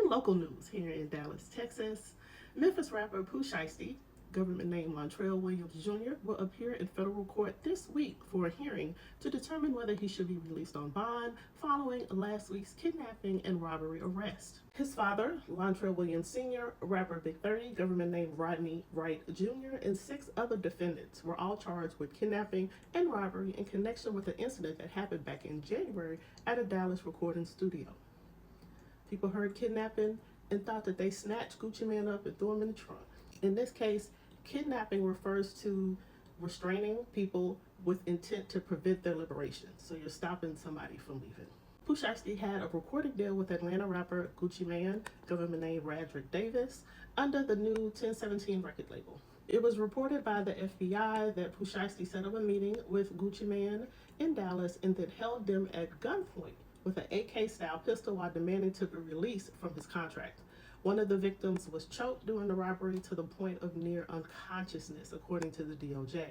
In local news here in Dallas, Texas, Memphis rapper Pooh Shiesty, government name Montrell Williams Jr., will appear in federal court this week for a hearing to determine whether he should be released on bond following last week's kidnapping and robbery arrest. His father, Montrell Williams Sr., rapper Big 30, government name Rodney Wright Jr., and 6 other defendants were all charged with kidnapping and robbery in connection with an incident that happened back in January at a Dallas recording studio. People heard kidnapping and thought that they snatched Gucci Mane up and threw him in the trunk. In this case, kidnapping refers to restraining people with intent to prevent their liberation. So you're stopping somebody from leaving. Pooh Shiesty had a recording deal with Atlanta rapper Gucci Mane, government name Radrick Davis, under the new 1017 record label. It was reported by the FBI that Pooh Shiesty set up a meeting with Gucci Mane in Dallas and then held them at gunpoint with an AK-style pistol while demanding to be released from his contract. One of the victims was choked during the robbery to the point of near unconsciousness, according to the DOJ.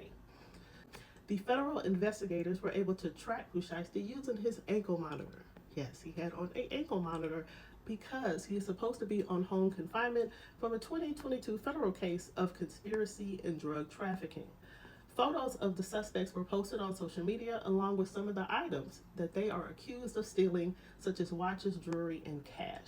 The federal investigators were able to track Pooh Shiesty using his ankle monitor. Yes, he had on an ankle monitor because he is supposed to be on home confinement from a 2022 federal case of conspiracy and drug trafficking. Photos of the suspects were posted on social media along with some of the items that they are accused of stealing, such as watches, jewelry, and cash.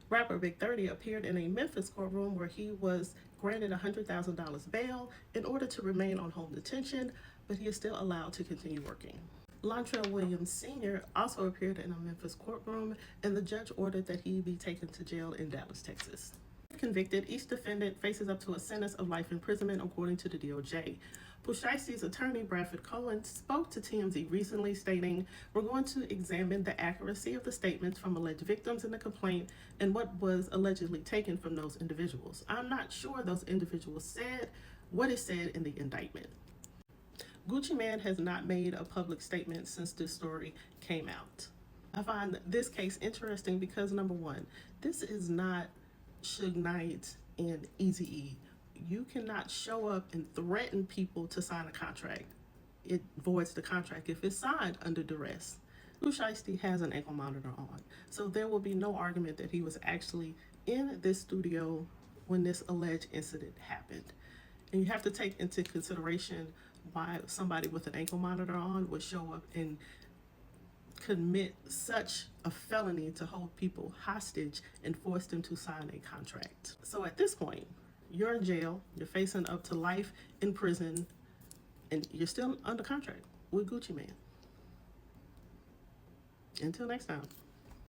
Rapper Big 30 appeared in a Memphis courtroom where he was granted $100,000 bail in order to remain on home detention, but he is still allowed to continue working. Montrell Williams Sr. also appeared in a Memphis courtroom, and the judge ordered that he be taken to jail in Dallas, Texas. Convicted, each defendant faces up to a sentence of life imprisonment, according to the DOJ. Pooh Shiesty's attorney, Bradford Cohen, spoke to TMZ recently, stating, "We're going to examine the accuracy of the statements from alleged victims in the complaint and what was allegedly taken from those individuals. I'm not sure those individuals said what is said in the indictment." Gucci Mane has not made a public statement since this story came out. I find this case interesting because, number one, this is not Suge Knight and Eazy-E. You cannot show up and threaten people to sign a contract. It voids the contract if it's signed under duress. Pooh Shiesty has an ankle monitor on, so there will be no argument that he was actually in this studio when this alleged incident happened. And you have to take into consideration why somebody with an ankle monitor on would show up and commit such a felony to hold people hostage and force them to sign a contract. So at this point, you're in jail, you're facing up to life in prison, and you're still under contract with Gucci Mane. Until next time.